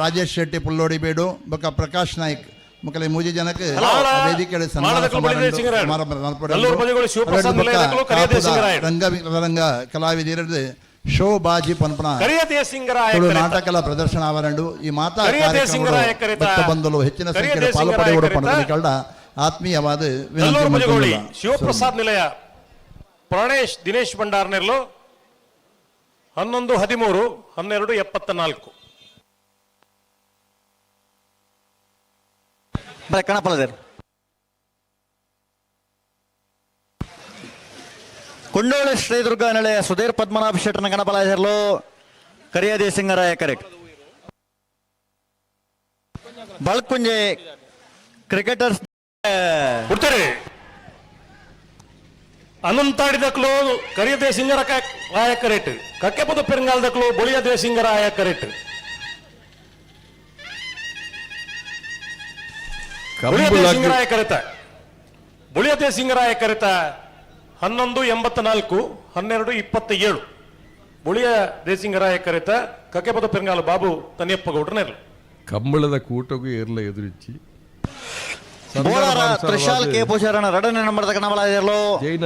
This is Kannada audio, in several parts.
ರಾಜೇಶ್ ಶೆಟ್ಟಿ ಪುಲ್ಲೋಡಿ ಬೇಡು ಬೊಕ್ಕ ಪ್ರಕಾಶ್ ನಾಯ್ಕ್ ಮುಖಲೆ ಮೂಜಿ ಜನಕ್ಕೆ ವೇದಿಕೆ ರಂಗ ಕಲಾವಿದರದು ಶೋ ಬಾಜಿ ಪನ್ಪನ ನಾಟಕಲ ಪ್ರದರ್ಶನ ಆವರಣು ಈ ಮಾತಾ ಬಂದಲು ಹೆಚ್ಚಿನ ಸಂಖ್ಯೆಯ ಪಾಲ್ಪಡೆಯುವ ಆತ್ಮೀಯವಾದ ಶಿವಪ್ರಸಾದ್ ನಿಲಯ ಪ್ರಾಣೇಶ್ ದಿನೇಶ್ ಭಂಡಾರ್ನೆರ್ಲು 11-13-12-74 ಕಣಪಲದೇರು ಕೊಂಡೋಳೆ ಶ್ರೀದುರ್ಗ ನಿಲಯ ಸುಧೀರ್ ಪದ್ಮನಾಭ ಶೆಟ್ಟನ ಗಣಪಲಾಯರ್ಲು ಕರಿಯದೇ ಸಿಂಗರಾಯ ಕರೆಕ್ಟ್ ಬಳ್ಕುಂಜೆ ಕ್ರಿಕೆಟರ್ಸ್ ಕೊಡ್ತಾರೆ ಅನಂತಾಡಿದಕ್ಲು ಕರಿಯದೇ ಸಿಂಗರಾಯ ಕರೆಕ್ಟ್ ಕಕ್ಕೆಪದ ಪೆರಂಗಾಲದಕ್ಲು ಬೊಳಿಯದೇ ಸಿಂಗರಾಯ ಕರೆಕ್ಟ್ ಸಿಂಗರಾಯ ಕರೆತ ಬುಳಿಯದೇ ಸಿಂಗರಾಯ ಕರೆತ 11-84-12-27 ಬುಳಿಯ ದೇಸಿಂಗರಾಯ ಕರೆತ ಕಕ್ಕೆಪದ ಪೆರಂಗಾಲ ಬಾಬು ತನಿಯಪ್ಪ ಗೌಡ್ರನೇರ್ಲು ಕಂಬಳದ ಕೂಟಗೂ ಏರ್ಲ ಎದುರಿಚ್ಚಿ ತ್ರಿಶಾಲ್ ಕೆ ಪೂಜಾರನ ಎರಡನೇ ನಂಬರ್ದ ಕಣಬಲಾಯರ್ಲು ಜೈನ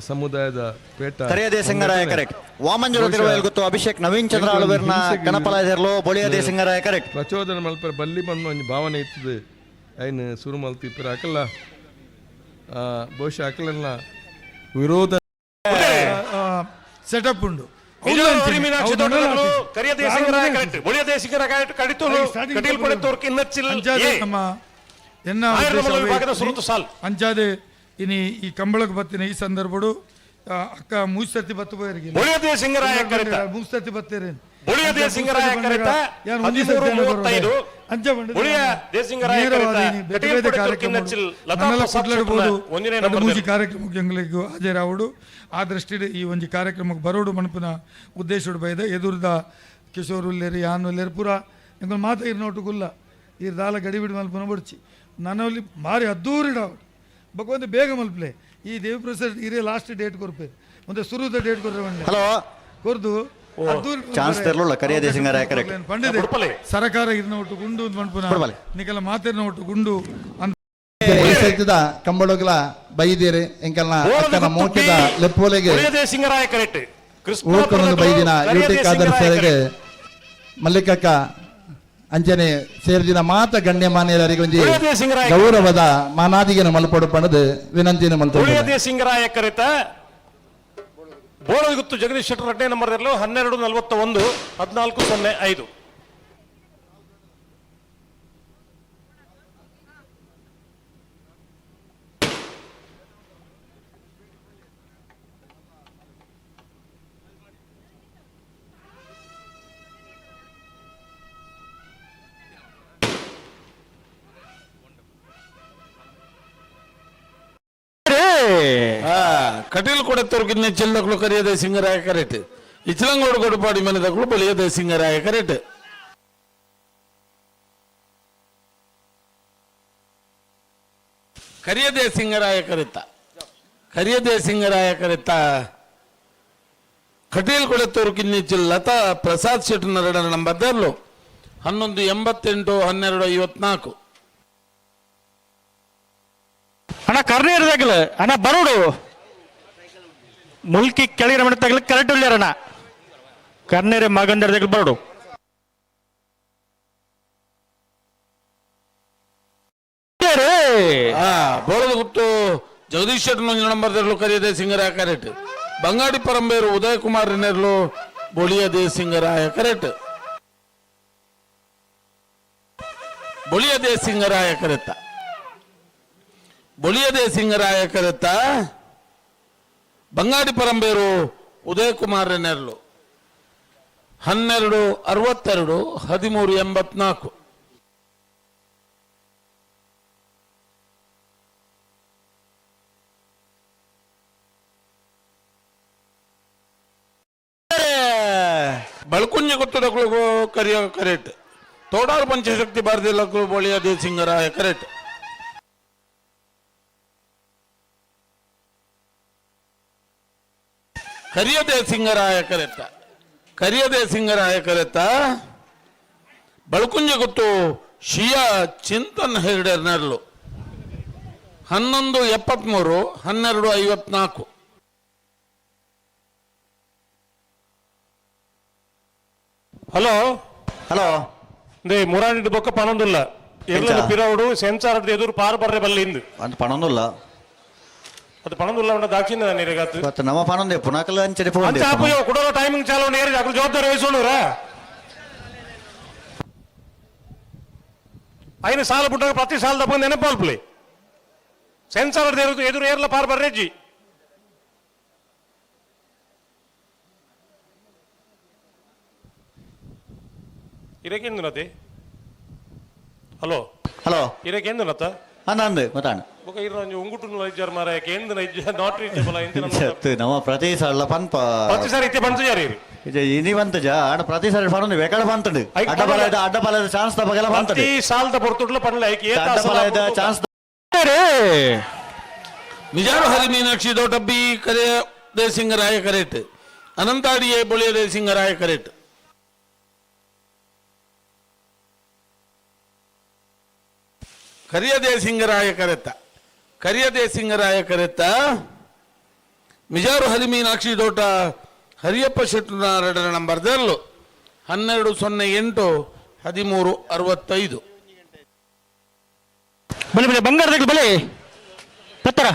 ಸಮುದಾಯದ ಪೇಟ ಕರಿಯದೇ ಸಿಂಗರಾಯ ಕರೆಕ್ಟ್ ವಾಮಂಜೂರು ತಿರುವಲ್ ಗೊತ್ತು ಅಭಿಷೇಕ್ ನವೀನ್ ಚಂದ್ರ ಆಳ್ವೇರ್ನ ಕಣಪಲಾಯರ್ಲು ಬೊಳಿಯದೇ ಸಿಂಗರಾಯ ಕರೆಕ್ಟ್ ಪ್ರಚೋದನೆ ಮಲ್ಪರ ಬಲ್ಲಿ ಬಂದು ಒಂದು ಭಾವನೆ ಇರ್ತದೆ ಐನು ಸುರು ಮಲ್ತಿ ಇಪ್ಪರ ಹಾಕಲ್ಲ ಬಹುಶಃ ಹಾಕಲಲ್ಲ ವಿರೋಧ ಸೆಟಪ್ ಉಂಡು ಅಂಚಾದೆ ಇನಿ ಈ ಕಂಬಳಕ್ಕೆ ಬತ್ತಿನ ಈ ಸಂದರ್ಭಡು ಅಕ್ಕ ಮೂಸತಿ ಬತ್ತು ಬೋಯರಿಗೆ ಮೂಸತಿ ಬತ್ತೇರೇನು ಕಾರ್ಯಕ್ರಮಕ್ಕೆ ಹಾಜರಾವುಡು ಆ ದೃಷ್ಟಿಡ್ ಈ ಒಂಜಿ ಕಾರ್ಯಕ್ರಮಕ್ಕೆ ಬರೋಡು ಮನಪಿನ ಉದ್ದೇಶ ಬೈದ ಎದುರ್ದ ಕಿಶೋರ್ ಉಲ್ಲೇರಿ ಯಾನ್ ಉಲ್ಲೇರಿ ಪೂರ ಎಂಗಳು ಮಾತ ಇರ್ನೋಟುಗುಲ್ಲ ಇರ್ ದಾಲ ಗಡಿಬಿಡಿ ಮಲ್ಪನ ಬಡ್ಚಿ ನನ್ನಲ್ಲಿ ಭಾರಿ ಅದ್ದೂರಿಡಾವು ಬೊಕ್ಕ ಬೇಗ ಮಲ್ಪಲೆ ಈ ದೇವಪ್ರಸಾದ್ ಇರೇ ಲಾಸ್ಟ್ ಡೇಟ್ ಕೊರ್ಪೆ ಒಂದು ಸುರುದ ಡೇಟ್ ಕೊರ್ರೆ ಹಲೋ ಕೊರ್ದು ಚಾನ್ಸ್ ತೆರಲುಳ್ಳ ಕರಿಯದೇ ಸಿಂಗರಾಯ ಕರೆಕ್ಟ್ ಪಂಡಿತ ಸರಕಾರ ಇರ್ನ ಒಟ್ಟು ಗುಂಡು ಮನ್ಪುನ ನಿಕಲ ಮಾತಿರ್ನ ಒಟ್ಟು ಗುಂಡು ಕಂಬಳಗಳ ಬೈದೇರೆ ಎಂಕಲ್ನ ಅಕ್ಕನ ಮೋಟದ ಲೆಪ್ಪೋಲೆಗೆ ಸಿಂಗರಾಯ ಕರೆಕ್ಟ್ ಊರ್ಕೊಂದು ಬೈದಿನ ಯೂಟಿಕ್ ಆಧರಿಸಿಗೆ ಮಲ್ಲಿಕಕ್ಕ ಅಂಚನೆ ಸೇರಿದಿನ ಮಾತ ಗಣ್ಯಮಾನ್ಯರಿಗೆ ಒಂದು ಗೌರವದ ಮಾನಾದಿಗೆ ಮಲ್ಪಡು ಪಣದು ವಿನಂತಿನ ಮಲ್ಪಡು ಸಿಂಗರಾಯ ಕರೆತ ಬೋಳಗುತ್ತು ಜಗದೀಶ್ ಶೆಟ್ಟರ್ ಎರಡನೇ ನಂಬರ್ 12-41-14-05 ಕಟೀಲ್ ಕೊಡತ್ತವ್ರಿಗೆ ಚೆಲ್ಲಕ್ಲು ಕರಿಯದೇ ಸಿಂಗರಾಯ ಕರೆಕ್ಟ್ ಇಚ್ಲಂಗೋಡು ಕೊಡಪಾಡಿ ಮನೆದಕ್ಲು ಬಳಿಯದೇ ಸಿಂಗರಾಯ ಕರೆಕ್ಟ್ ಕರಿಯದೇ ಸಿಂಗರಾಯ ಕರೆತ ಕರಿಯದೇ ಸಿಂಗರಾಯ ಕರೆತ ಕಟೀಲ್ ಕೊಡತ್ತವ್ರಿಗೆ ಲತಾ ಪ್ರಸಾದ್ ಶೆಟ್ಟರ್ ಎರಡನೇ ನಂಬರ್ 11-88-12-54 ಅಣ್ಣ ಕರ್ನೇರದಾಗಲ ಅಣ್ಣ ಬರೋಡು ಮುಲ್ಕಿ ಕೆಳಗಿನ ಮನೆ ತಗಲ ಕರೆಕ್ಟ್ ಇಲ್ಲರಣ್ಣ ಕರ್ನೇರೆ ಮಗಂದರದಾಗ ಬರೋಡು ಬೋಳದ ಗುತ್ತು ಜಗದೀಶ್ ಶೆಟ್ಟರ್ ನಂಬರ್ ಕರಿಯದೇ ಸಿಂಗರಾಯ ಕರೆಕ್ಟ್ ಬಂಗಾಡಿ ಪರಂಬೇರು ಉದಯ ಕುಮಾರ್ ನೆರ್ಲು ಬೊಳಿಯದೇ ಸಿಂಗರಾಯ ಕರೆಕ್ಟ್ ಬೊಳಿಯದೇ ಸಿಂಗರಾಯ ಕರೆತ ಬೊಳಿಯದೇ ಸಿಂಗರಾಯ ಕರೆತ ಬಂಗಾಡಿ ಪರಂಬೇರು ಉದಯ ಕುಮಾರ್ ನೆರ್ಲು 12-62-13-84 ಬಳ್ಕುಂಜಿ ಗೊತ್ತದಕ್ಕೂ ಕರಿಯ ಕರೆಕ್ಟ್ ತೋಡಾರು ಪಂಚಶಕ್ತಿ ಬಾರದಿಲ್ಲಕ್ಕೂ ಬೊಳಿಯದೇ ಸಿಂಗರಾಯ ಕರೆಕ್ಟ್ ಕರಿಯದೇ ಸಿಂಗರಾಯ ಕರೆತ ಕರಿಯದೇ ಸಿಂಗರಾಯ ಕರೆತ ಬಳುಕುಂಜಗುತ್ತು ಶಿಯಾ ಚಿಂತನ್ ಹೆಗಡೆರ್ನರ್ಲು 11:73 12:54. ಹಲೋ ಹಲೋ ದೇ ಮುರಾಡಿ ಬೊಕ್ಕ ಪನೊಂದುಲ್ಲ ಎಲ್ಲ ಎಂಚ? ಪಿರವುಡು ಸೆನ್ಸಾರ್ ಎದುರು ಪಾರು ಬರ್ರೆ ಬಲ್ಲಿಂದು ಅಂತ ಪಣೊಂದುಲ್ಲ ಅದು ಪನೊಂದುಲ್ಲ ಉಂಡ ದಾಕ್ಷಿಣ್ಯ ನೀರಿಗಾತು ಇವತ್ತು ನಮ್ಮ ಪಣೊಂದೆ ಪುನಕಲ ಅಂಚನೆ ಅಂಚ ಆಪುಯೋ ಕುಡೋಲ ಟೈಮಿಂಗ್ ಚಾಲೋ ನೇರಿ ಅದ್ರ ಜವಾಬ್ದಾರಿ ವಹಿಸೋಣರ ಐನು ಸಾಲ ಬಿಟ್ಟಾಗ ಪ್ರತಿ ಸಾಲದ ಬಂದು ನೆನಪಲ್ಪಲಿ ಸೆನ್ಸಾರ್ ಎದುರು ಏರ್ಲ ಪಾರು ಬರ್ರೆಜ್ಜಿ ಇರಕೇಂದು ನತೆ ಹಲೋ ಹಲೋ ಇರಕೇಂದು ನತ್ತ ನಂದು ಗೊತ್ತಾಣ ಬೊಕ ಇರ ಒಂಜಿ ಉಂಗುಟು ನೈಜರ್ ಮಾರ ಕೇಂದ್ರ ನೈಜ ನಾಟ್ ರೀಚಬಲ್ ಇಂತಿನ ಸತ್ತು ನಮ್ಮ ಪ್ರತಿ ಸಲ ಪನ್ಪ ಪ್ರತಿ ಸಾರಿ ಇತ್ತೆ ಪಂಚ ಜಾರಿ ಇದು ಇನಿ ಬಂತಜ ಆಡ ಪ್ರತಿ ಸಲ ಪಣೊಂದು ಬೇಕಾಡ ಬಂತಂಡು ಐಕ್ ಅಡ್ಡಬಲದ ಚಾನ್ಸ್ ತಪ್ಪಗೆಲ್ಲ ಬಂತಂಡು ಪ್ರತಿ ಸಾಲದ ಪೊರ್ತುಡ್ಲ ಪನ್ಲ ಐಕ್ ಏತ ಅಡ್ಡಬಲದ ಚಾನ್ಸ್ ಮಿಜಾರು ಹರಿ ಮೀನಾಕ್ಷಿ ದೊಡ್ಡಬ್ಬಿ ಕರೆ ದೇಸಿಂಗರಾಯ ಕರೆಟ್ ಅನಂತಾಡಿಯೇ ಬೊಳಿಯ ದೇಸಿಂಗರಾಯ ಕರೆಟ್ ಕರಿಯ ದೇಸಿಂಗರಾಯ ಕರೆತ್ತ ಮಿಜಾರು ಹರಿ ಮೀನಾಕ್ಷಿ ದೋಟ ಹರಿಯಪ್ಪ ಶೆಟ್ಟುನಾರಡರ ನಂಬರ್ದಲ್ಲೂ 12:08 13:65. ಬಲಿ ಬಲಿ ಬಂಗಾರದಲ್ಲಿ ಬಲಿ ಪತ್ತರ